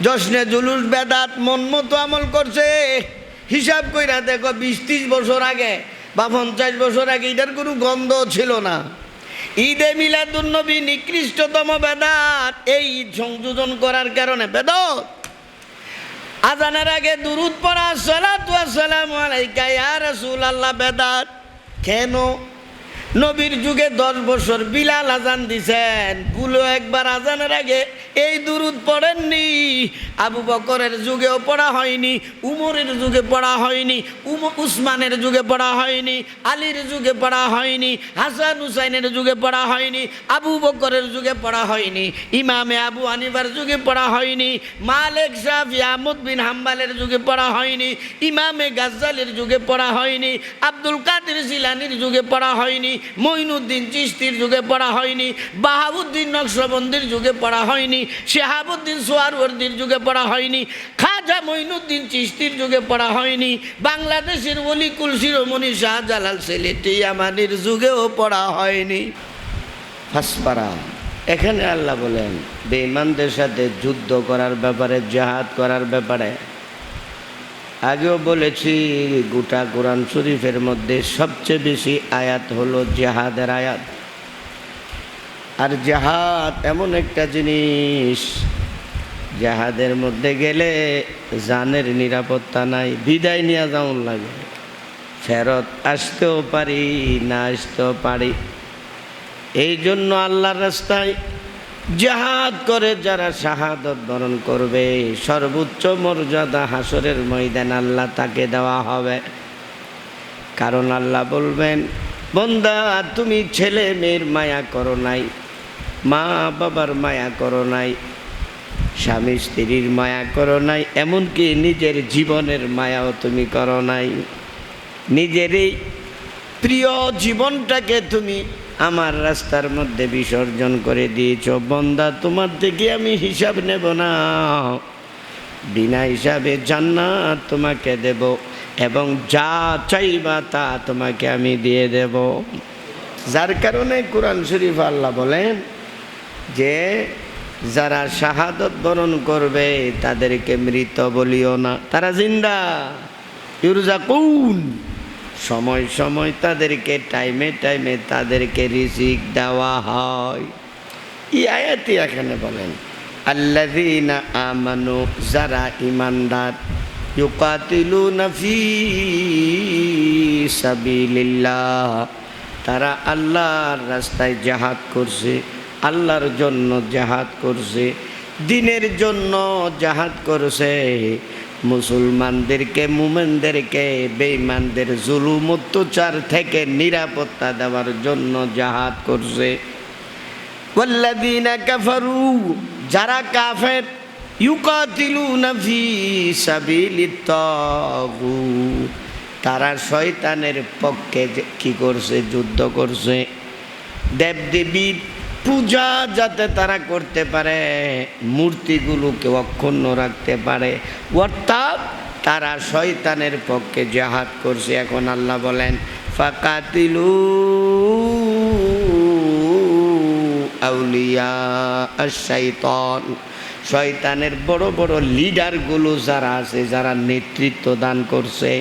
জশ্নে জুলুস বেদাত মন মতো আমল করছে। হিসাব কইরা দেখো 20-30 বছর আগে বা 50 বছর আগে এটার কোনো গন্ধ ছিল না। ঈদে মিলাদুন্নবী নিকৃষ্টতম বেদাত। এই ঈদ সংযোজন করার কারণে বেদাত। আজানের আগে দুরূদ পড়া, সালাতু ওয়াসসালামু আলাইকা ইয়া রাসূলুল্লাহ, বেদাত। কেন? নবীর যুগে 10 বছর বিলাল আজান দিছেন, গুলো একবার আজানের আগে এই দুরূদ পড়েননি। আবু বকরের যুগেও পড়া হয়নি, উমরের যুগে পড়া হয়নি, উসমানের যুগে পড়া হয়নি, আলীর যুগে পড়া হয়নি, হাসান হুসাইনের যুগে পড়া হয়নি, আবু বকরের যুগে পড়া হয়নি, ইমামে আবু হানিফার যুগে পড়া হয়নি, মালিক শাফি আহমদ বিন হাম্বলের যুগে পড়া হয়নি, ইমামে গাজ্জালির যুগে পড়া হয়নি, আব্দুল কাদের জিলানির যুগে পড়া হয়নি, মঈনুদ্দিন চিশতির যুগে পড়া হয়নি, বাহাউদ্দিন নকশবন্দির যুগে পড়া হয়নি, শিহাবুদ্দিন সোহরাওয়ার্দীর যুগে পড়া হয়নি, খাজা মঈনুদ্দিন চিশতির যুগে পড়া হয়নি, বাংলাদেশের ওলিকুল শিরোমণি শাহজালাল সিলেটি আমানির যুগেও পড়া হয়নি। ফাসপারা। এখানে আল্লাহ বলেন বেঈমানদের সাথে যুদ্ধ করার ব্যাপারে, জিহাদ করার ব্যাপারে আগেও বলেছি, গোটা কোরআন শরীফের মধ্যে সবচেয়ে বেশি আয়াত হলো জিহাদের আয়াত। আর জিহাদ এমন একটা জিনিস, জিহাদের মধ্যে গেলে জানের নিরাপত্তা নাই, বিদায় নিয়ে যাওয়ার লাগে, ফেরত আসতেও পারি না আসতেও পারি। এই জন্য আল্লাহর রাস্তায় জিহাদ করে যারা শাহাদত বরণ করবে, সর্বোচ্চ মর্যাদা হাসরের ময়দান আল্লাহ তাকে দেওয়া হবে। কারণ আল্লাহ বলবেন, বান্দা তুমি ছেলে মেয়ের মায়া করো নাই, মা বাবার মায়া করো নাই, স্বামী স্ত্রীর মায়া করো নাই, এমনকি নিজের জীবনের মায়াও তুমি করো নাই। নিজের এই প্রিয় জীবনটাকে তুমি আমার রাস্তার মধ্যে বিসর্জন করে দিয়েছ। বান্দা তোমার থেকে আমি হিসাব নেব না, বিনা হিসাবে জান্নাত তোমাকে দেব এবং যা চাইবা তা তোমাকে আমি দিয়ে দেব। যার কারণে কোরআন শরীফ আল্লাহ বলেন যে যারা শাহাদত বরণ করবে তাদেরকে মৃত বলিও না, তারা জিন্দা। ইউরজাকুন, সময় সময় তাদেরকে টাইমে টাইমে তাদেরকে রিজিক দেওয়া হয়। এই আয়াতে এখানে বলেন আল্লাযীনা আমানু, যারা ঈমানদার, ইউকাতিলুনা ফী সাবিলিল্লাহ, তারা আল্লাহর রাস্তায় জিহাদ করছে, আল্লাহর জন্য জিহাদ করছে, দ্বীনের জন্য জিহাদ করছে, মুসলমানদেরকে মুমিনদেরকে বেঈমানদের জুলুম অত্যাচার থেকে নিরাপত্তা দেওয়ার জন্য জিহাদ করছে। ওয়াল্লাযীনা কাফারু, যারা কাফের, ইউকাতিলুনা ফী সাবিলিত তাগুত, তারা শয়তানের পক্ষে কি করছে? যুদ্ধ করছে। দেবদেবীর পূজা যাতে তারা করতে পারে, মূর্তিগুলোকে অক্ষুণ্ণ রাখতে পারে, অর্থাৎ তারা শয়তানের পক্ষে জিহাদ করছে। এখন আল্লাহ বলেন ফাকাতিলু আউলিয়া আশ-শাইতান, শয়তানের বড় বড় লিডারগুলো যারা আছে, যারা নেতৃত্ব দান করছে,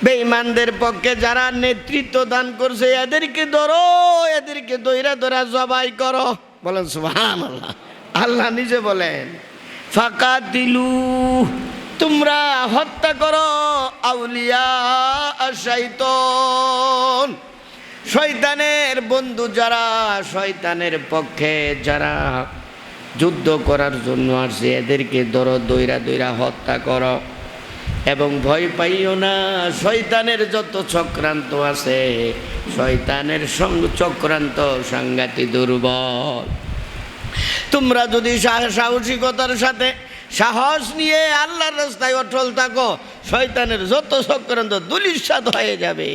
বেঈমানদের পক্ষে যারা নেতৃত্ব দান করছে, এদেরকে ধরো, এদেরকে দইরা দইরা জবাই করো। বলেন সুবহানাল্লাহ। আল্লাহ নিজে বলেন ফাকাতিলু, তোমরা হত্যা করো আউলিয়া আশ-শাইতান, শয়তানের বন্ধু যারা, শয়তানের পক্ষে যারা যুদ্ধ করার জন্য আসছে, এদেরকে ধরো, দইরা দইরা হত্যা করো। এবং ভয় পাইও না, শয়তানের যত চক্রান্ত আছে, শয়তানের চক্রান্ত সাংঘাতিক দুর্বল। তোমরা যদি সাহসিকতার সাথে সাহস নিয়ে আল্লাহর রাস্তায় অটল থাকো, শয়তানের যত চক্রান্ত ধূলিসাৎ হয়ে যাবে।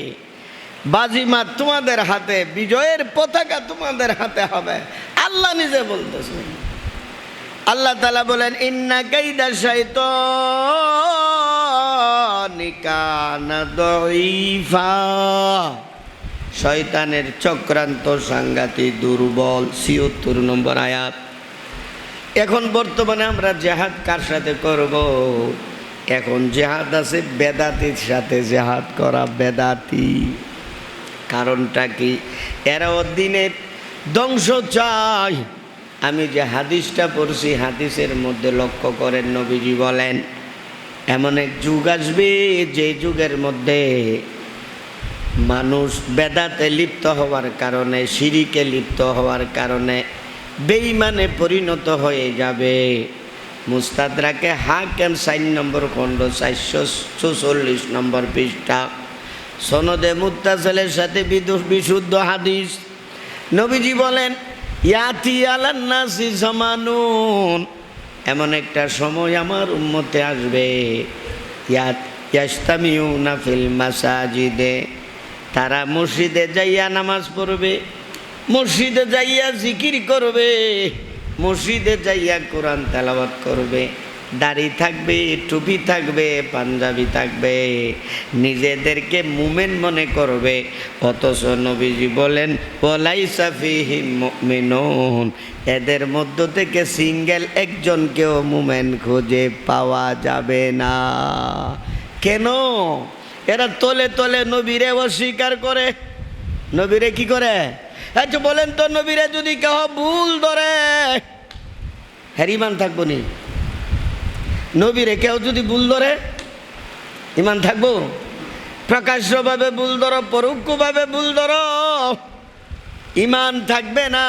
বাজিমাত তোমাদের হাতে, বিজয়ের পতাকা তোমাদের হাতে হবে। আল্লাহ নিজে বলতেছেন। আল্লাহ তাআলা বলেন ইন্না কাইদা শাইতানি কানা দাঈফা, শয়তানের চক্রান্ত সাংঘাতিক দুর্বল। ৭৬ নম্বর আয়াত। এখন বর্তমানে আমরা জেহাদ কার সাথে করব? এখন জেহাদ আছে বেদাতির সাথে জেহাদ করা, বেদাতি। কারণটা কি? এরাও দিনের ধ্বংস চায়। আমি যে হাদিসটা পড়ছি, হাদিসের মধ্যে লক্ষ্য করেন, নবীজি বলেন এমন এক যুগ আসবে যে যুগের মধ্যে মানুষ বেদাতে লিপ্ত হওয়ার কারণে, শিরিকে লিপ্ত হওয়ার কারণে বেঈমানে পরিণত হয়ে যাবে। মুস্তাদরাকে হাকিম 4 নম্বর খণ্ড 446 নম্বর পৃষ্ঠা, সনদে মুত্তাসিলের সাথে বিশুদ্ধ হাদিস। নবীজি বলেন ইয়াতি আলান নাসি জামানুন, এমন একটা সময় আমার উম্মতে আসবে ইয়াস্তামিউনা ফিল মাসাজিদে, তারা মসজিদে যাইয়া নামাজ পড়বে, মসজিদে যাইয়া জিকির করবে, মসজিদে যাইয়া কোরআন তেলাওয়াত করবে, দাড়ি থাকবে, টুপি থাকবে, পাঞ্জাবি থাকবে, নিজেদেরকে মুমিন মনে করবে। অথচ নবীজি বলেন ওয়ালাইসা ফীহিম মুমিনুন, এদের মধ্য থেকে সিঙ্গেল একজনকেও মুমিন খুঁজে পাওয়া যাবে না। কেন? এরা তলে তলে নবীরে অস্বীকার করে। নবীরে কি করে? আচ্ছা বলেন তো, নবীরে যদি কেউ ভুল ধরে হ্যাঁ ইমান থাকবো নি? নবীরে কেউ যদি ভুল ধরে ইমান থাকবো? প্রকাশ্যভাবে ভুল ধরো, পরোক্ষভাবে ভুল ধরো, ইমান থাকবে না।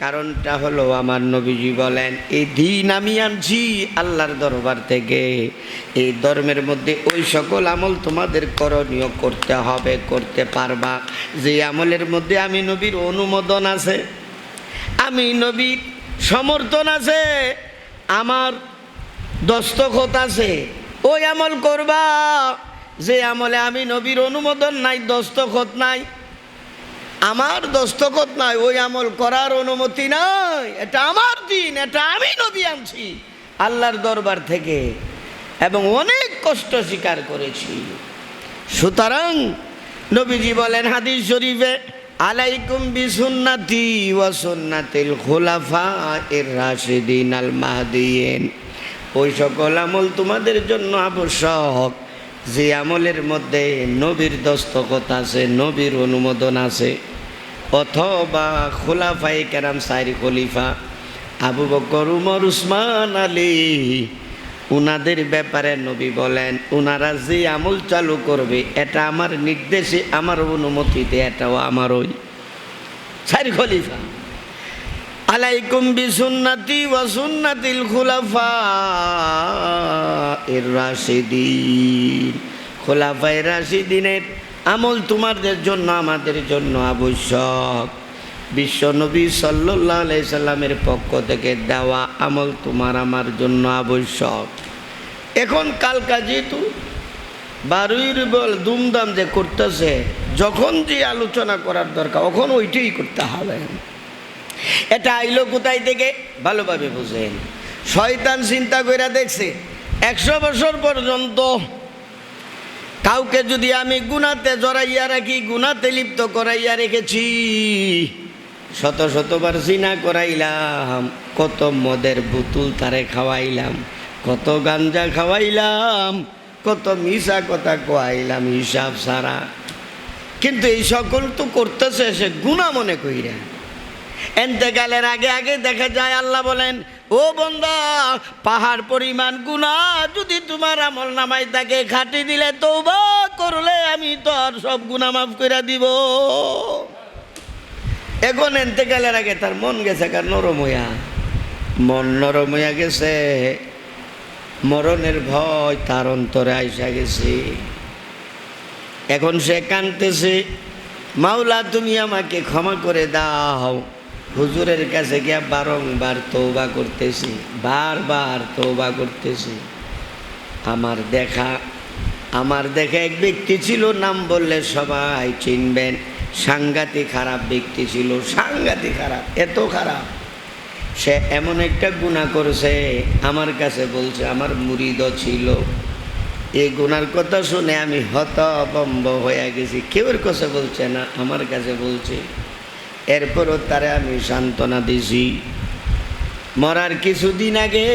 কারণটা হলো আমার নবীজি বলেন এই দিন আমি আনছি আল্লাহর দরবার থেকে, এই ধর্মের মধ্যে ওই সকল আমল তোমাদের করণীয় করতে হবে, করতে পারবা যে আমলের মধ্যে আমি নবীর অনুমোদন আছে, আমি নবীর সমর্থন আছে, আমার দস্তখত আছে, ওই আমল করবা। যে আমলে আমি নবীর অনুমোদন নাই, দস্তখত নাই, আমার দস্তখত নাই, ওই আমল করার অনুমতি নাই। এটা আমার দিন, এটা আমি নবী আনছি আল্লাহর দরবার থেকে এবং অনেক কষ্ট স্বীকার করেছি। সুতরাং নবীজি বলেন হাদিস শরীফে আলাইকুম বিসুন্নতি ওয়া সুন্নাতিল খুলাফায়ে রাশিদিন আল মাহদিয়িন, ওই সকল আমল তোমাদের জন্য আবশ্যক যে আমলের মধ্যে নবীর দস্তখত আছে, নবীর অনুমোদন আছে, অথবা খোলাফায়ে কেরাম 4 খলিফা আবু বকর, উমর, উসমান, আলী, উনাদের ব্যাপারে নবী বলেন উনারা যে আমল চালু করবে এটা আমার নির্দেশে, আমার অনুমতিতে, এটাও আমার ওই 4 খলিফা। আলাইকুম বিসুন্নতি ওয়া সুন্নাতিল খুলাফায়ে রাশিদিন, খুলাফায়ে রাশিদিনের আমল তোমাদের জন্য, আমাদের জন্য আবশ্যক। বিশ্ব নবী সাল্লাল্লাহু আলাইহি সাল্লামের পক্ষ থেকে দেওয়া আমল তোমার আমার জন্য আবশ্যক। এখন কালকা যেহেতু 12 বল দুমদাম যে করতেছে, যখন যে আলোচনা করার দরকার তখন ওইটাই করতে হবে। এটা আইলো কোথায় থেকে? ভালোভাবে বুঝেন। শয়তান চিন্তা করে দেখছে 100 বছর পর্যন্ত কাউকে যদি আমি গুনাতে জড়াইয়া রাখি, গুনাতে লিপ্ত করাইয়া রেখেছি, শত শতবার জিনা করাইলাম, কত মদের বোতল তারে খাওয়াইলাম, কত গাঞ্জা খাওয়াইলাম, কত মিশা কথা কোয়াইলাম হিসাব সারা, কিন্তু এই সকল তো করতেছে সে গুনাহ মনে কইরা। এন্তেকালের আগে আগে দেখা যায় আল্লাহ বলেন ও বান্দা, পাহাড় পরিমাণ গুনাহ যদি তোমার আমল নামায় তাকে খাটি দিলে, তওবা করলে আমি তোর সব গুনাহ মাফ করে দিব। এখন এন্তেকালের আগে তার মন গেছে কার নরম হইয়া, মন নরম হইয়া গেছে, মরণের ভয় তার অন্তরে আইসা গেছে। এখন সে কাঁদতেছে, মাওলা তুমি আমাকে ক্ষমা করে দাও। হুজুরের কাছে গিয়া বারংবার তওবা করতেছি, বারবার তওবা করতেছি। আমার দেখা এক ব্যক্তি ছিল, নাম বললে সবাই চিনবেন, সাংঘাতিক খারাপ ব্যক্তি ছিল, সাংঘাতিক খারাপ, এত খারাপ। সে এমন একটা গুনাহ করেছে, আমার কাছে বলছে, আমার মুরিদও ছিল। এই গুনার কথা শুনে আমি হতভম্ব হয়ে গেছি। কেউর কাছে বলছে না, আমার কাছে বলছে। এরপরও তারে আমি সান্ত্বনা দিছি, মরার কিছুদিন আগে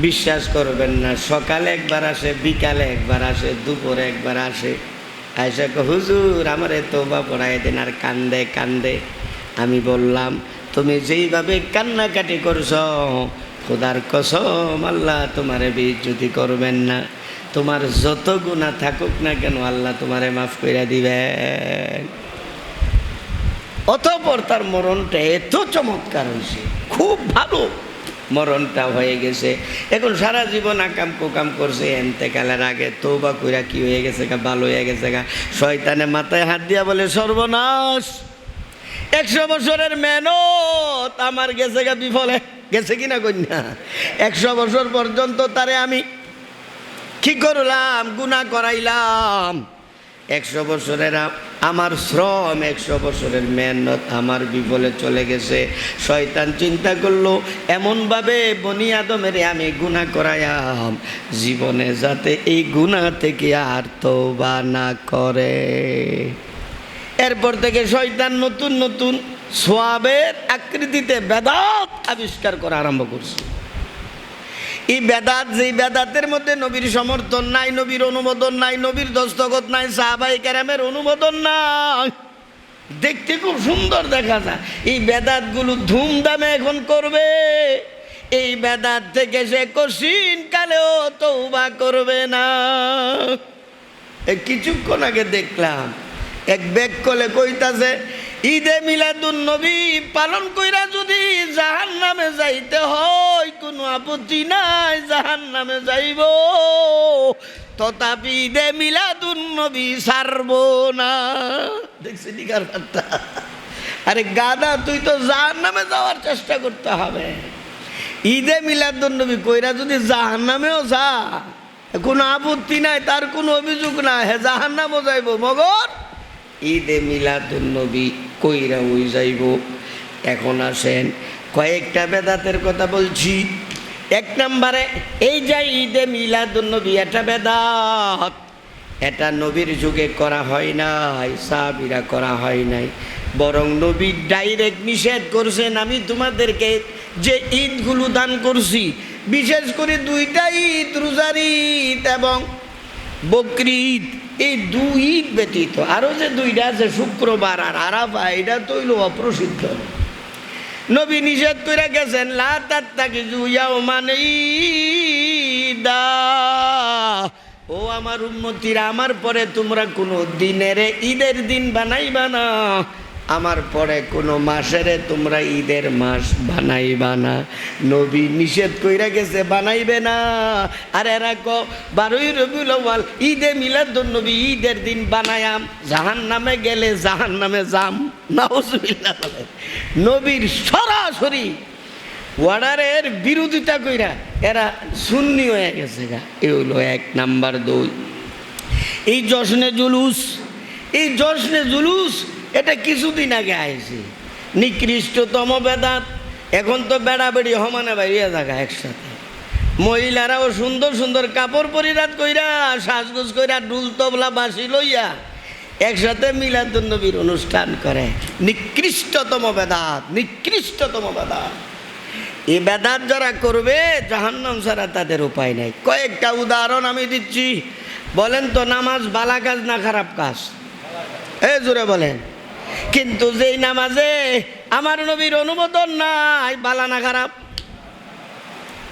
বিশ্বাস করবেন না, সকালে একবার আসে, বিকালে একবার আসে, দুপুরে একবার আসে, আয়সা কো হুজুর আমারে তওবা পড়ায় দেন, আর কান্দে কান্দে। আমি বললাম তুমি যেইভাবে কান্নাকাটি করছ, খোদার কসম আল্লাহ তোমারে বেইজ্জতি করবেন না, তোমার যত গুনাহ থাকুক না কেন আল্লাহ তোমারে মাফ কইরা দিবেন। অতঃপর তার মরণটা এত চমৎকার হয়েছে, খুব ভালো মরণটা হয়ে গেছে। এখন সারা জীবন আকাম কুকাম করছে, এন্তেকালের আগে তওবা কইরা কি হয়ে গেছে গা, ভালো হয়ে গেছে গা। শয়তানে মাথায় হাত দিয়া বলে সর্বনাশ, 100 বছরের মেহনত আমার গেছে গা বিফলে গেছে কিনা কন্যা। 100 বছর পর্যন্ত তারে আমি কি করলাম, গুনাহ করাইলাম। 100 বছরের আমার শ্রম, 100 বছরের মেহনত আমার বিফলে চলে গেছে। শয়তান চিন্তা করলো এমনভাবে বনি আদমের আমি গুনাহ করাইয়াম, জীবনে যাতে এই গুনাহ থেকে আর তওবা না করে। এরপর থেকে শয়তান নতুন নতুন সওয়াবের আকৃতিতে বেদাত আবিষ্কার করা আরম্ভ করছে। এই বেদাত, যেই বেদাতের মধ্যে নবীর সমর্থন নাই, নবীর অনুমোদন নাই, নবীর দস্তখত নাই, সাহাবায়ে কেরামের অনুমোদন নাই, দেখতে খুব সুন্দর দেখা যায়, এই বেদাতগুলো ধুমধামে এখন করবে। এই বেদাত থেকে সে কঠিন কালেও তওবা করবে না। কিছুক্ষণ আগে দেখলাম এক ব্যাগ কলে কইতাছে ঈদে মিলাদুন নবী পালন কইরা যদি জাহান্নামে যাইতে হয় কোনো আপত্তি নাই, জাহান্নামে যাইব, তথাপি ঈদে মিলাদুন নবী ছাড়ব না। দেখছি নিকার বার্তা। আরে গাদা, তুই তো জাহান্নামে যাওয়ার চেষ্টা করতে হবে। ঈদে মিলাদুন নবী কইরা যদি জাহান্নামেও যা কোনো আপত্তি নাই, তার কোনো অভিযোগ নাই, হে জাহান্নামও যাইব, মগর ঈদে মিলাদুন নবী কইরা ওই যাইব। এখন আসেন কয়েকটা বেদাতের কথা বলছি। 1 নম্বরে এই যে ঈদে মিলাদুন নবী, এটা বেদাত, এটা নবীর যুগে করা হয় নাই, সাহাবীরা করা হয় নাই, বরং নবী ডাইরেক্ট নিষেধ করছেন। আমি তোমাদেরকে যে ঈদগুলো দান করছি, বিশেষ করে 2টা ঈদ, রোজার ঈদ এবং বকরি ঈদ, এই 2 ঈদ ব্যতীত আরও যে 2টা আছে শুক্রবার আর আরাফা, এটা তো হইল অপ্রসিদ্ধ। নবী নিষেধ করে গেছেন লা তাত্তাকিযু ইয়াওমান ঈদা, ও আমার উম্মতিরা, আমার পরে তোমরা কোনো দিনের ঈদের দিন বানাইবা না, আমার পরে কোনো মাসেরে তোমরা ঈদের মাস বানাইবা না। নবী নিষেধ কইরা গেছে বানাইবে না। আর এরা 12ই রবিউল আউয়াল ঈদে মিলাদুন নবী, ঈদের দিন বানায়াম, জাহান্নামে গেলে জাহান্নামে যাম, নাউজুবিল্লাহ বলে। নবীর সরাসরি অর্ডারের বিরোধিতা কইরা এরা সুন্নি হয়ে গেছে গা। এ হলো 1 নাম্বার। 2, এই জশ্নে জুলুস, এই জশ্নে জুলুস এটা কিছুদিন আগে আইছে, নিকৃষ্টতম বেদাত। এখন তো বেড়াবেড়ি সমানে বাইরিয়া থাকা একসাথে, মহিলারাও সুন্দর সুন্দর কাপড় পরিধান কইরা, সাজগোজ কইরা, ডুল তবলা বাঁশি লইয়া একসাথে মিলাদুন নবীর অনুষ্ঠান করে। নিকৃষ্টতম বেদাত, নিকৃষ্টতম বেদাত। এই বেদাত যারা করবে জাহান্নাম ছাড়া তাদের উপায় নাই। কয়েকটা উদাহরণ আমি দিচ্ছি। বলেন তো নামাজ ভালো কাজ না খারাপ কাজ? জোরে বলেন। কিন্তু যেই নামাজে আমার নবীর অনুমোদন নাই, ভালো না খারাপ?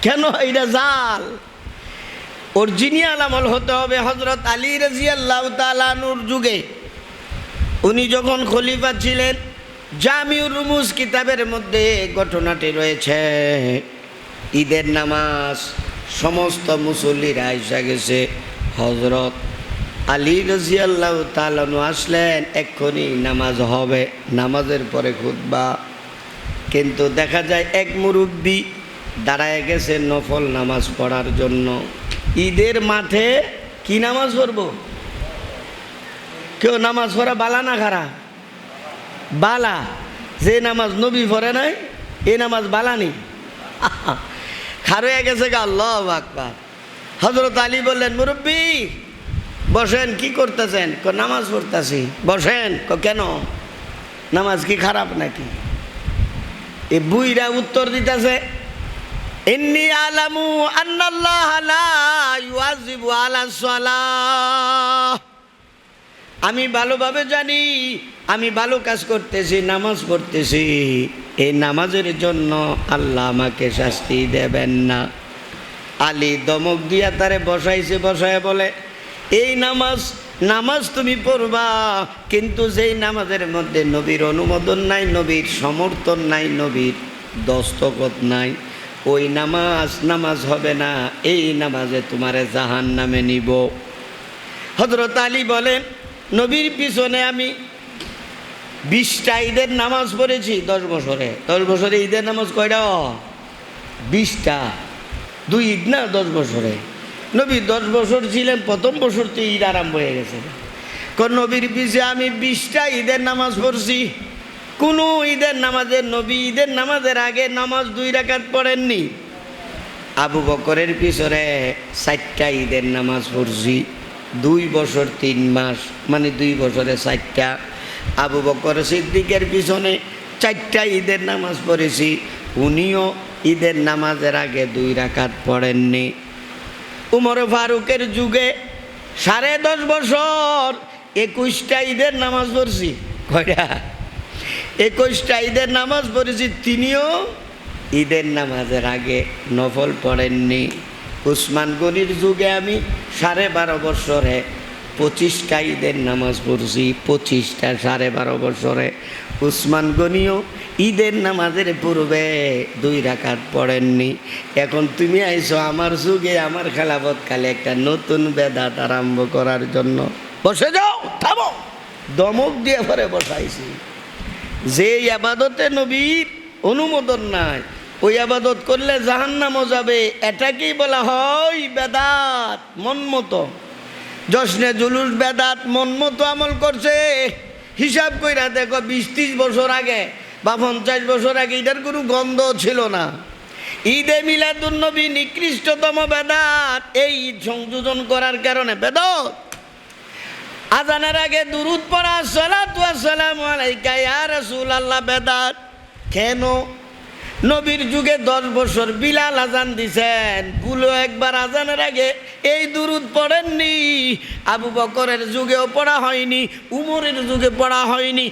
কেন? এটা জাল। অরিজিনাল আমল হতে হবে। হযরত আলী রাদিয়াল্লাহু তাআলা আনহুর যুগে উনি যখন খলিফা ছিলেন, জামিউর রুমুজ কিতাবের মধ্যে ঘটনাটি রয়েছে। ঈদের নামাজ সমস্ত মুসল্লিরা আইসা গেছে, হযরত আলী রাদিয়াল্লাহু তাআলা আসলেন, এক্ষুনি নামাজ হবে, নামাজের পরে খুতবা। কিন্তু দেখা যায় এক মুরব্বি দাঁড়ায় গেছে নফল নামাজ পড়ার জন্য। ঈদের মাঠে কি নামাজ পড়ব? কেউ নামাজ পড়া বালা না খারাপ? বালা। যে নামাজ নবী পড়ে নাই, এই নামাজ বালা নেই, খারোয়া গেছে গা। আল্লাহু আকবার। হযরত আলী বললেন, মুরব্বি বসেন, কি করতেছেন? নামাজ পড়তেছি। বসেন। কেন, নামাজ কি খারাপ নাকি? এই বুইরা উত্তর দিতেছে, ইন্নী আলামু আন্নাল্লাহ লা ইউআযিবু আলা সালাহ। আমি ভালোভাবে জানি, আমি ভালো কাজ করতেছি, নামাজ পড়তেছি, এই নামাজের জন্য আল্লাহ আমাকে শাস্তি দেবেন না। আলী দমক দিয়া তারে বসাইছে, বসায় বলে, এই নামাজ তুমি পড়বা, কিন্তু যেই নামাজের মধ্যে নবীর অনুমোদন নাই, নবীর সমর্থন নাই, নবীর দস্তখত নাই, ওই নামাজ হবে না। এই নামাজে তোমারে জাহান্নামে নিব। হযরত আলী বলেন, নবীর পিছনে আমি 20টা ঈদের নামাজ পড়েছি 10 বছরে। 10 বছরে ঈদের নামাজ কয়টা? 20টা। 2 ঈদ না 10 বছরে। নবী 10 বছর ছিলেন, প্রথম বছরতে ঈদ আরম্ভ হয়ে গেছে। নবীর পিছে আমি 20টা ঈদের নামাজ পড়ছি। কোনো ঈদের নামাজের নবী ঈদের নামাজের আগে নামাজ 2 রাকাত পড়েননি। আবু বকরের পিছনে 4টা ঈদের নামাজ পড়ছি, 2 বছর 3 মাস, মানে 2 বছরে 4টা। আবু বকর সিদ্দিকের পিছনে 4টা ঈদের নামাজ পড়েছি, উনিও ঈদের নামাজের আগে 2 রাকাত পড়েননি। উমর ফারুকের যুগে 10.5 বছর 21টা ঈদের নামাজ পড়ছি। কয়টা? 21টা ঈদের নামাজ পড়েছি, তিনিও ঈদের নামাজের আগে নফল পড়েননি। উসমান গনির যুগে আমি 12.5 বছরে 25টা ঈদের নামাজ পড়ছি, 25টা 12.5 বছরে। উসমান গনিও ঈদের নামাজের পূর্বে 2 রাকাত পড়েননি। এখন তুমি আইছো আমার যুগে, আমার খেলাফতকালে একটা নতুন বেদাত আরম্ভ করার জন্য। বসে যাও, থামো। দমক দিয়ে পরে বসাইছি। যে আবাদতে নবীর অনুমোদন নাই, ওই আবাদত করলে জাহান্নামও যাবে। এটাকেই বলা হয় বেদাত, মন মতো। জশ্নে জুলুস বেদাত, মন মতো আমল করছে। হিসাব কইরা দেখো 20-30 বছর আগে বা 50 বছর আগে এটার কোনো গন্ধ ছিল না। ঈদে মিলাদুন্নবী নিকৃষ্টতম বেদাত। এই ঈদ সংযোজন করার কারণে বেদাত। আজানের আগে দুরূদ পড়া, সালাতু ওয়াসসালামু আলাইকা ইয়া রাসূলুল্লাহ, বেদাত। কেন? নবীর যুগে 10 বছর বিলাল আজান দিছেন, ভুলো একবার আজানের আগে এই দুরূদ পড়েননি। আবু বকরের যুগেও পড়া হয়নি, উমরের যুগে পড়া হয়নি,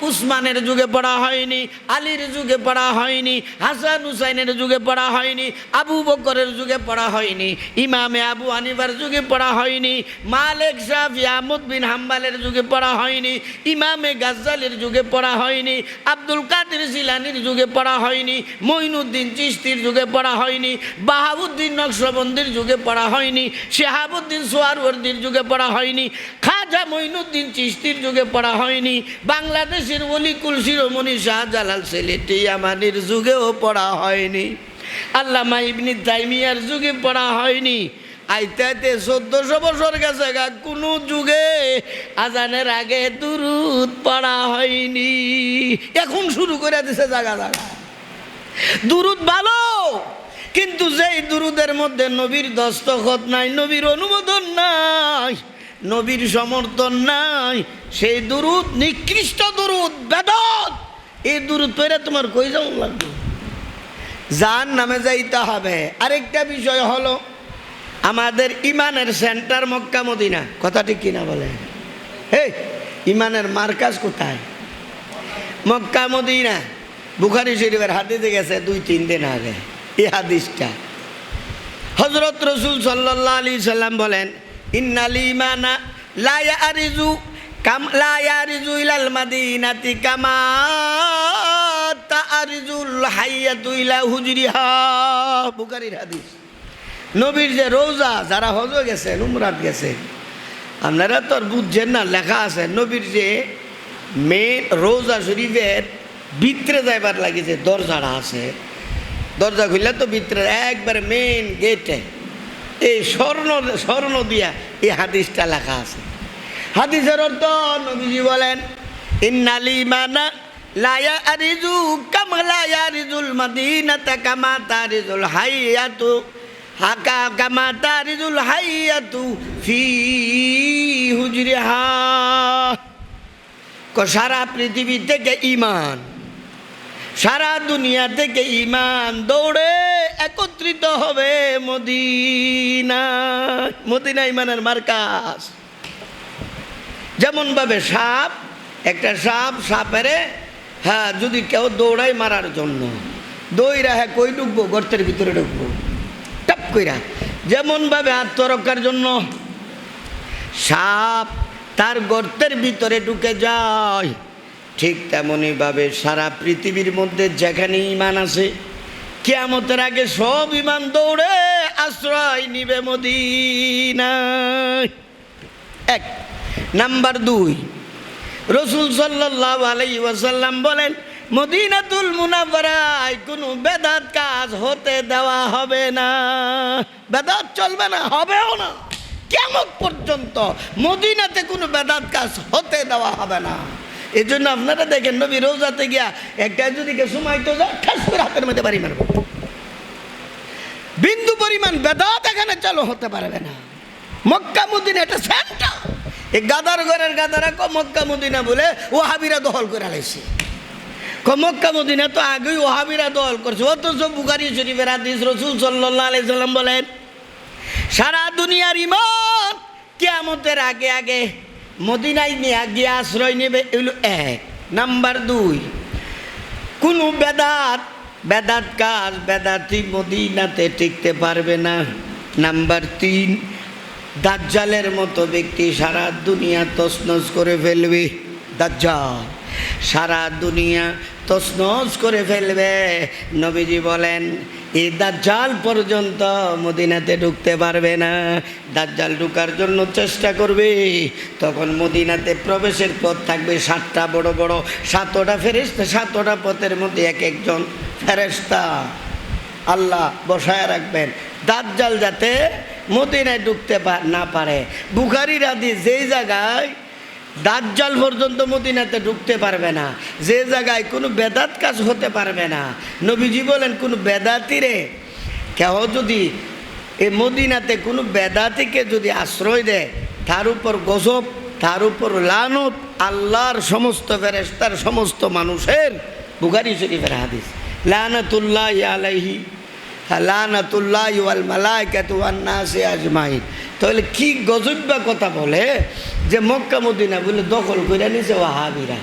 উসমানের যুগে পড়া হয়নি, আলীর যুগে পড়া হয়নি, হাসান হুসাইনের যুগে পড়া হয়নি, আবু বকরের যুগে পড়া হয়নি, ইমামে আবু হানিফার যুগে পড়া হয়নি, মালিক শাফি আহমদ বিন হাম্বলের যুগে পড়া হয়নি, ইমামে গাজ্জালির যুগে পড়া হয়নি, আব্দুল কাদের জিলানির যুগে পড়া হয়নি, মঈনুদ্দিন চিশতির যুগে পড়া হয়নি, বাহাউদ্দিন নকশবন্দির যুগে পড়া হয়নি, শাহাবুদ্দিন সোহরাওয়ার্দীর যুগে পড়া হয়নি, খাজা মঈনুদ্দিন চিশতির যুগে পড়া হয়নি, বাংলাদেশের ওলিকুল শিরোমণি শাহজালাল সিলেটি আমানির যুগেও পড়া হয়নি, আল্লামা ইবনে তাইমিয়ার যুগে পড়া হয়নি। আইতে আইতে 1400 বছর গেছে, কোনো যুগে আজানের আগে দুরূদ পড়া হয়নি। এখন শুরু করে দিছে জায়গা জায়গা। দুরূদ ভালো, কিন্তু যেই দুরূদের মধ্যে নবীর দস্তখত নাই, নবীর অনুমোদন নাই, নবীর সমর্থন নাই, সেই দুরূদ নিকৃষ্ট দুরূদ, বেদাত। এই দুরূদ পড়ে তোমার কই যাওয়া লাগবে? জাহান্নামে যাইতে হবে। আরেকটা বিষয় হলো, আমাদের ইমানের সেন্টার মক্কা মদিনা, কথা ঠিক কিনা বলে? হে, ইমানের মার্কাজ কোথায়? Mecca Medina. বুখারী শরীফের হাদিসে গেছে 2-3 দিন আগে এই হাদিসটা। হযরত রাসূল সাল্লাল্লাহু আলাইহি সাল্লাম বলেন, ইন্নাল ঈমানা লা ইয়ারিজু ইলাল মাদিনাতি কামা তারিজুল হাইয়াতু ইলা হুজরিহা। বুখারীর হাদিস। নবীর যে রোজা, যারা হজ গেছেন, উমরাত গেছেন, আপনারা তো আর বুঝছেন না, লেখা আছে নবীর যে মেন রোজা শরীফের ভিতরে যাইবার লাগে যে দরজাটা আছে, দরজা খুললে তো ভিতরে একবারে মেন গেটে এই স্বর্ণ দিয়া এই হাদিসটা লেখা আছে। হাদিসের অর্থ নবীজি বলেন, ইন্নাল ঈমানা লা ইয়ারিজু কামা লা ইয়ারিজুল মাদিনাতা কামা তারিজুল হাইয়াতু কামা তারিজুল হাইয়াতু ফি হুজরিহা। সারা পৃথিবী থেকে ইমান সারা দুনিয়া থেকে ইমান দৌড়ে একত্রিত হবে মদিনা। মদিনা ইমানের মার্কাজ। যেমন ভাবে সাপ, একটা সাপেরে হ্যাঁ যদি কেউ দৌড়াই মারার জন্য, দৌড়া হ্যাঁ কই ঢুকবো, গর্তের ভিতরে ঢুকবো টপ কইরা। যেমন ভাবে আত্মরক্ষার জন্য সাপ তার গর্তের ভিতরে ঢুকে যায়, ঠিক তেমনই ভাবে সারা পৃথিবীর মধ্যে যেখানে ইমান আছে, কিয়ামতের আগে সব ইমান দৌড়ে আশ্রয় নিবে মদিনায়। এক নাম্বার 2, রসুল সাল্লাল্লাহু আলাইহি ওয়াসাল্লাম বলেন, মদিনাতুল মুনাওয়ারায় কোনো বেদাত কাজ হতে দেওয়া হবে না। বেদাত চলবে না, হবেও না। কিয়ামত পর্যন্ত মদিনাতে কোনো বেদাত কাজ হতে দেওয়া হবে না। এই জন্য আপনারা দেখেন নবী রোজাতে গিয়া একটা যদি কে সুমাইতো যা ঠাস করে হাতের মধ্যে বাড়ি মারব। বিন্দু পরিমাণ বেদাত এখানে চালু হতে পারবে না। মক্কা মদিনা এটা সেন্টার। এই গাদার ঘরের গাদারা মক্কা মদিনা বলে ওহাবিরা দখল করে আলাইছে। মক্কা মদিনা তো আগেই ওহাবিরা দখল করছে। অথচ বুখারী শরীফের হাদিস, রাসূল সাল্লাল্লাহু আলাইহি সাল্লাম বলেন, সারা দুনিয়ার ইমান কিয়ামতের আগে আগে মদিনায় নিয়ে গিয়ে আশ্রয় নেবে। এগুলো 1। নাম্বার 2, কোনো বেদাত কাজ বেদাতি মদিনাতে টিকতে পারবে না। নাম্বার 3, দাজ্জালের মতো ব্যক্তি সারা দুনিয়া তছনছ করে ফেলবে। দাজ্জাল সারা দুনিয়া তছনছ করে ফেলবে। নবীজি বলেন, এই দাজ্জাল পর্যন্ত মদিনাতে ঢুকতে পারবে না। দাজ্জাল ঢুকার জন্য চেষ্টা করবে, তখন মদিনাতে প্রবেশের পথ থাকবে 7টা বড় বড়, 7টা ফেরেশতা। 7টা পথের মধ্যে এক একজন ফেরেশতা আল্লাহ বসায় রাখবেন, দাজ্জাল যাতে মদিনায় ঢুকতে না পারে। বুখারীর হাদিস, যেই জায়গায় দাজ্জাল পর্যন্ত মদিনাতে ঢুকতে পারবে না, যে জায়গায় কোনো বেদাত কাজ হতে পারবে না, নবীজি বলেন কোনো বেদাতিরে কেউ যদি এই মদিনাতে কোনো বেদাতিকে যদি আশ্রয় দেয়, তার উপর গজব, তার উপর লানত আল্লাহর সমস্ত ফেরেশতার সমস্ত মানুষের। বুখারী শরীফের হাদিস, লানাতুল্লাহি আলাইহি লানাতুল্লাহি ওয়াল মালাইকাতু ওয়ান নাসি আজমাইন। তাহলে কি গজব্বা কথা বলে যে মক্কা মদিনা বলে দখল করে নিছে ওয়াহাবিরা।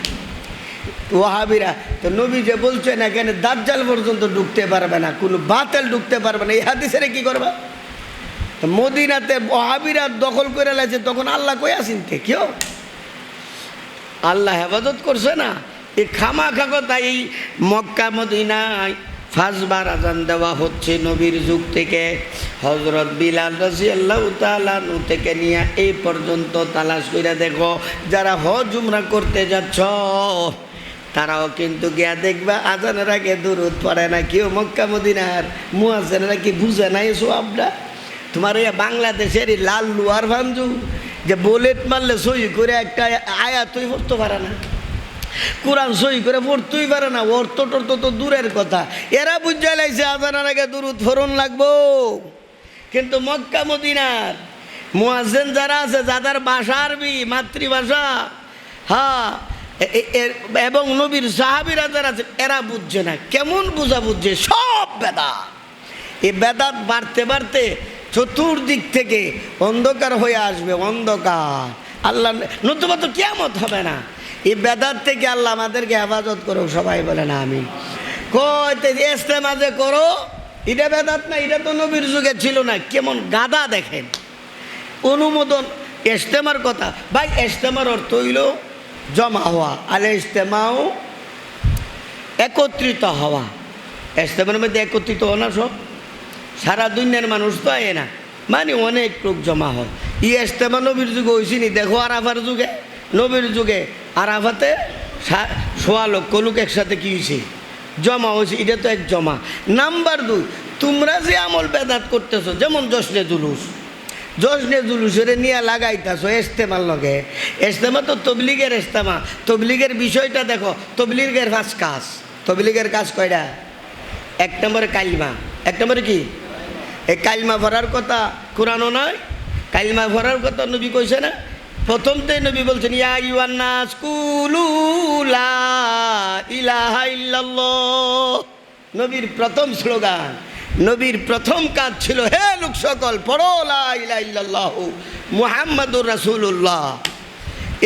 তো নবী যে বলছেন এখানে দাজ্জাল পর্যন্ত ঢুকতে পারবে না, কোনো বাতিল ঢুকতে পারবে না, এই হাদিসের কি করবা? তো মদিনাতে ওয়াহাবিরা দখল করে লাইছে, তখন আল্লাহ কই আছেন? কেউ আল্লাহ হেফাজত করছে না। এই খামাখা কথা। এই মক্কা মদিনায় 5 বার আজান দেওয়া হচ্ছে নবীর যুগ থেকে। হযরত বিলাল রাদিয়াল্লাহু তাআলা আনহু থেকে নিয়ে এই পর্যন্ত তালাশ করে দেখো, যারা হজ উমরা করতে যাচ্ছ তারাও কিন্তু গিয়া দেখবা আজানের আগে দুরূদ পড়ে না কেউ। মক্কা মদিনার মুয়াজ্জিনরা কি বুঝে না এই সওয়াবটা? তোমার এই বাংলাদেশের এই লাল লোয়ার ভাঞ্জু যে বুলেট মারলে সই করে একটা আয়াতই পড়তে পারে না, কোরআন সই করে পড়তেই পারে না, অর্থ টর্থ তো দূরের কথা। এরা বুঝে লাইছে আজানের আগে দুরূদ ফরন লাগবো। কিন্তু মক্কা মদিনার মুয়াজ্জিন যারা আছে, যাদের ভাষা আরবি মাতৃভাষা, হ্যাঁ, এবং নবীর সাহাবীরা যারা আছে, এরা বুঝছে না। কেমন বুঝা বুঝছে? সব বেদাত। এই বেদাত বাড়তে বাড়তে চতুর্দিক থেকে অন্ধকার হয়ে আসবে, অন্ধকার। আল্লাহ নতুবা তো কিয়ামত হবে না। এই বেদাত থেকে আল্লাহ আমাদেরকে হেফাজত করো। সবাই বলে না আমিন। কইতে ইস্তেমা যে করো, এটা বেদাত না, এটা তো নবীর যুগে ছিল না। কেমন গাদা দেখেন অনুমোদন ইস্তেমার কথা। ভাই ইস্তেমার অর্থ হইল জমা হওয়া, আলে ইস্তেমাও একত্রিত হওয়া। ইস্তেমার মধ্যে একত্রিত হওয়া না, সব সারা দুনিয়ার মানুষ তো আয় না, মানে অনেক লোক জমা হয়। ইস্তেমা নবীর যুগে হয়েছিনি। দেখো আরাফার যুগে, নবীর যুগে আরাফাতে 1.25 লক্ষ লোক একসাথে কি হয়েছে? জমা হয়েছে। এটা তো এক জমা। নাম্বার 2, তোমরা যে আমল বেদাত করতেছো, যেমন জশ্নে জুলুসের নিয়ে লাগাইতেছো ইস্তেমার লগে। ইস্তেমা তো তবলিগের ইস্তেমা। তবলিগের বিষয়টা দেখো, তবলিগের 5 কাজ। তবলিগের কাজ কয়টা? 1 নম্বরে কালিমা। 1 নম্বরে কি? এই কালিমা ভরার কথা কোরআনও নয়, কালিমা ভরার কথা নবী কইছে না? প্রথমতে নবী বলছেন ইয়া আইয়ুহান নাস কুলু লা ইলাহা ইল্লাল্লাহ। নবীর প্রথম স্লোগান, নবীর প্রথম কাজ ছিল হে লোক সকল পড়ো লা ইলাহা ইল্লাল্লাহ মুহাম্মাদুর রাসূলুল্লাহ।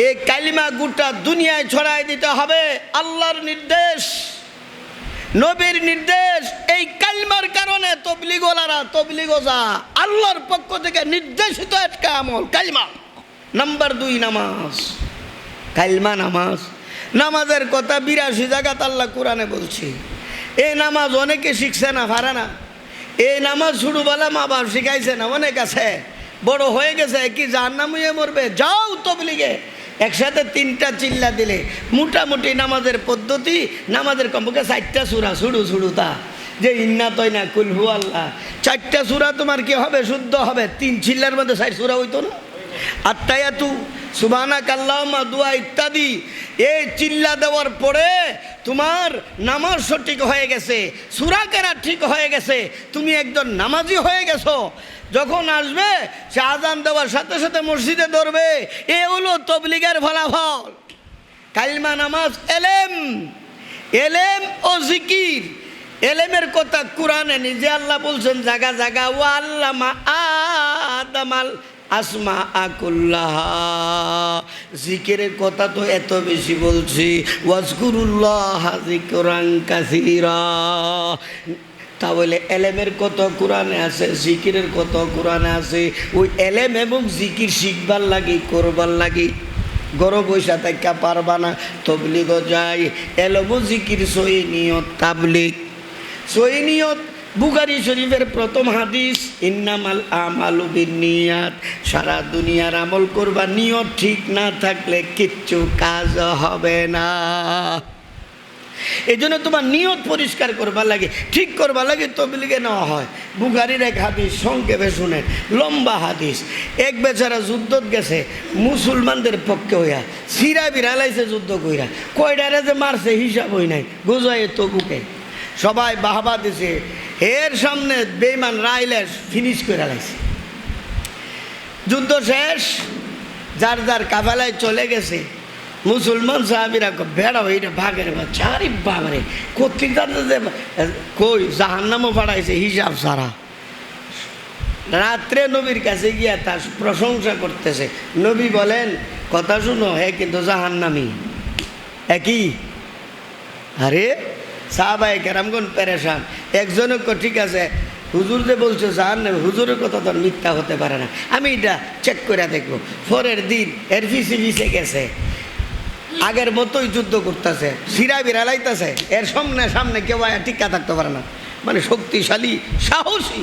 এই কালিমা গোটা দুনিয়ায় ছড়াই দিতে হবে, আল্লাহর নির্দেশ, নবীর নির্দেশ। এই কালিমার কারণে তবলিগওয়ালারা তবলিগজা আল্লাহর পক্ষ থেকে নির্দেশিত একটা আমল কালিমা। নাম্বার 2 নামাজ, কালিমা নামাজ। নামাজের কথা 82 জায়গাতে আল্লাহ কোরআনে বলছি। এই নামাজ অনেকে শিখছে না, পারে না। এই নামাজ ছোটবেলা মা বাপ শিখাইছে না, অনেক আছে বড় হয়ে গেছে কি জাহান্নাম হয়ে মরবে। যাও তবলিগে, একসাথে 3টা চিল্লা দিলে মোটামুটি নামাজের পদ্ধতি, নামাজের কমপক্ষে 4টা সূরা ছুড়ু ছুড়ু তা যে ইন্না তয়না কুল হু আল্লাহ, 4টা সূরা তোমার কি হবে, শুদ্ধ হবে। 3 চিল্লার মধ্যে 4 সূরা হইতো না। আত্তায়াতু সুবহানাকাল্লাহুম্মা দুআ ইত্যাদি এই চিল্লা দেওয়ার পরে তোমার নামাজ সঠিক হয়ে গেছে, সূরা কেরা ঠিক হয়ে গেছে, তুমি একজন নামাজি হয়ে গেছো। যখন আসবে সে আজান দেওয়ার সাথে সাথে মসজিদে ধরবে। এ হলো তবলিগের ফলাফল। কালিমা, নামাজ, এলেম, এলেম ও জিকির। এলেমের কথা কোরআনে নিজে আল্লাহ বলছেন জাগা জাগা, ওয়া আল্লামা আদামাল আসমা আকুল্লাহা। জিকিরের কথা তো এত বেশি বলছি, ওয়াজকুরুল্লাহ যিকরান কাসীরা। তাহলে এলেমের কত কোরআনে আছে, জিকিরের কত কোরআনে আছে। ওই এলেম এবং জিকির শিখবার লাগি, করবার লাগি গরব বৈশা থাকা পারবা না। তবলিগ যায়, এলম জিকির সহি নিয়ত তাবলিগ। সহি নিয়ত বুখারী শরীফের প্রথম হাদিস, ইন্নামাল আমালু বিন্নিয়াত। সারা দুনিয়ার আমল করবা, নিয়ত ঠিক না থাকলে কিচ্ছু কাজ হবে না। এই জন্য তোমার নিয়ত পরিষ্কার করবার লাগে, ঠিক করবার লাগে তবলিগে নেওয়া হয়। বুখারীর এক হাদিস সংক্ষেপে শুনেন, লম্বা হাদিস। এক বেচারা যুদ্ধত গেছে মুসলমানদের পক্ষে হইয়া, সিরা বিড়ালাইছে যুদ্ধ কইরা, কয়ডারে যে মারছে হিসাব হই নাই, গোজায় তবুকে সবাই বাহবা দিছে। এর সামনে বেঈমান রাইলেস ফিনিশ করে লাইছে। যুদ্ধ শেষ, যার যার কাফেলায় চলে গেছে। মুসলমান সাহাবীরা বেড়া হইটা ভাগের বাচ্চা, আরে বাবারে কর্তৃক কই জাহান্নামও পাঠাইছে হিসাব ছাড়া। রাত্রে নবীর কাছে গিয়া তার প্রশংসা করতেছে। নবী বলেন কথা শুনো, হে কিন্তু জাহান্নামী একই। আরে সাহাবায়ে কেরামগণ পেরেশান। একজনে ঠিক আছে হুজুর যে বলছে জাহান্নামী, হুজুরের কথা তো মিথ্যা হতে পারে না, আমি এটা চেক করে দেখবো। পরের দিন এর পিছে গেছে, আগের মতোই যুদ্ধ করতেছে, সিরা বিড়ালাইতেছে। এর সামনে সামনে কেউ টিকা থাকতে পারে না, মানে শক্তিশালী সাহসী।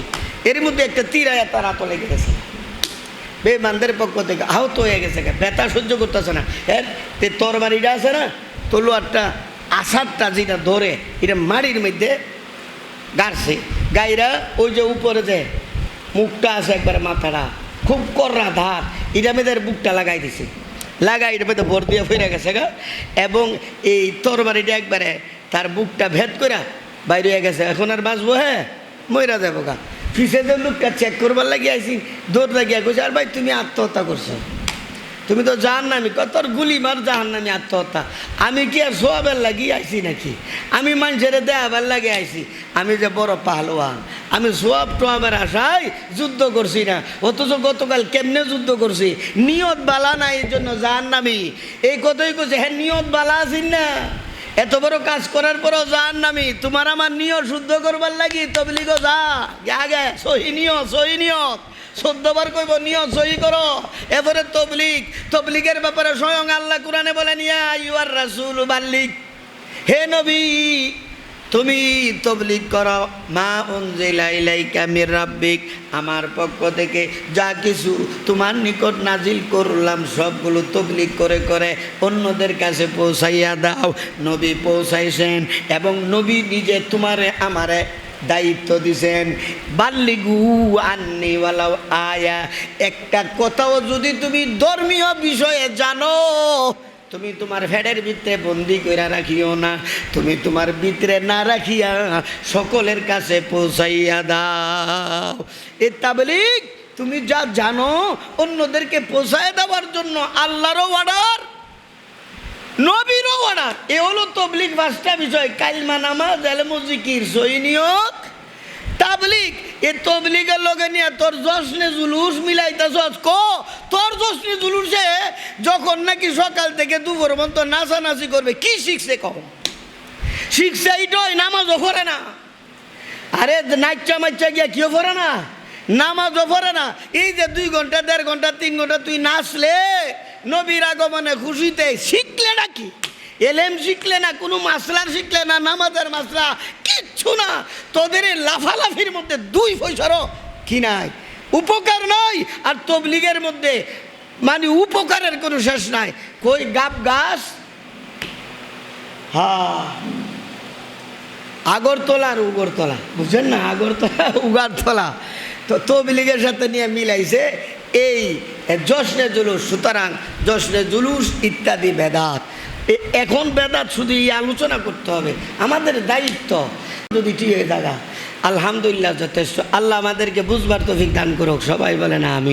এর মধ্যে একটা তীর আয়া তার হাতে লেগে গেছে, বেঈমানদের পক্ষ থেকে আহত হয়ে গেছে, ব্যথা সহ্য করতেছে না। এর তরবারিটা আছে না, তলোয়ারটা আসারটা যেটা ধরে এটা মাড়ির মধ্যে গাড়ছে, গাইরা ওই যে উপরে যে মুখটা আছে একবারে মাথাটা খুব কররা ধার, এটা মেয়েদের বুকটা লাগাই দিছে, লাগাই এটা মেয়েদের ভর দিয়ে ফিরে গেছে গা। এবং এই তরবারিটা একবারে তার বুকটা ভেদ করে বাইরে হয়ে গেছে। এখন আর বাঁচবো, হ্যাঁ মইরা যাবো গা। ফিসেদের লোকটা চেক করবার লাগিয়ে আইসি, দৌড় লাগিয়ে কইছে আর ভাই তুমি আত্মহত্যা করছো, তুমি তো জাহান্নামী। তোর গুলি মার জাহান্নামী, আত্মহত্যা। আমি কি আর সোয়াবের লাগিয়ে আইসি নাকি? আমি মানুষের দেখাবার লাগে আইসি। আমি যে বড় পাহলোয়ান, আমি সোয়াব টোয়াবের আশায় যুদ্ধ করছি না। অথচ গতকাল কেমনে যুদ্ধ করছি, নিয়ত বালা না, এই জন্য জাহান্নামী। এই কথাই কইছে, হ্যাঁ নিয়ত বালা আছিস না, এত বড় কাজ করার পরও জাহান্নামী। তোমার আমার নিয়ত শুদ্ধ করবার লাগি তবলিগ যা আগে সহি নিয়ত, সহি নিয়ত 14 বার কইব নিয়ত সহি করো। এবারে তবলিগ, তবলিগের ব্যাপারে স্বয়ং আল্লাহ কোরআনে বলেন ইয়া আইয়ুহার রাসূল বাল্লিগ, হে নবী তুমি তবলিগ করো, মা উনজিলা ইলাইকা মির রাব্বিক, আমার পক্ষ থেকে যা কিছু তোমার নিকট নাজিল করলাম সবগুলো তবলিগ করে করে অন্যদের কাছে পৌঁছাইয়া দাও। নবী পৌঁছাইছেন এবং নবী নিজে তোমারে আমারে দায়িত্ব দিছেন, বাল্লিগু আন্নি ওয়ালাউ আয়া। একটা কথাও যদি তুমি ধর্মীয় বিষয়ে জানো, তুমি তোমার ফেডের ভিতরে বন্দি করে রাখিও না, তুমি তোমার ভিতরে না রাখিয়া সকলের কাছে পৌঁছাইয়া দাও। এই তাবলীগ তুমি যা জানো অন্যদেরকে পৌঁছায় দেওয়ার জন্য আল্লাহরও অর্ডার, নবীরও অর্ডার। এ হলো তবলিগ। পাঁচটা বিষয়: কালমা, নামাজ, ইলম, জিকির, সহি নিয়ত, তাবলিগ। এ তবলিগের লগে নিয়ে তোর জশ্নে জুলুস মিলাইতেছস। তোর জশ্নে জুলুসে যখন নাকি সকাল থেকে দুপুর পর্যন্ত নাচানাচি করবে, কি শিখছে? শিখছে এইটাই, নামাজও পড়ে না। আরে নাচা মাচ্চা গিয়া কেউ পড়ে না, নামাজও পড়ে না। এই যে 2 ঘন্টা 1.5 ঘন্টা 3 ঘন্টা তুই নাচলে নবীর আগমনে খুশিতে, শিখলে নাকি? এলেম শিখলে না, কোনো মাসলার শিখলে না, নামাজের মাসলা কিচ্ছু না। তোদের এই লাফালাফির মধ্যে 2 পয়সারও কি নাই, উপকার নাই। আর তবলিগের মধ্যে মানে উপকারের কোনো শেষ নাই। কই গাব গাছ, আগরতলা আর উগরতলা, বুঝছেন না? আগরতলা উগারতলা। তো তবলিগের সাথে নিয়ে মিলাইছে এই জশ্নে জুলুস। সুতরাং জশ্নে জুলুস ইত্যাদি বেদাত। এখন বেদাত শুধু এই আলোচনা করতে হবে, আমাদের দায়িত্ব। যদি ঠিক হয়ে থাকা আলহামদুলিল্লাহ যথেষ্ট। আল্লাহ আমাদেরকে বুঝবার তৌফিক দান করুক। সবাই বলেন আমিন।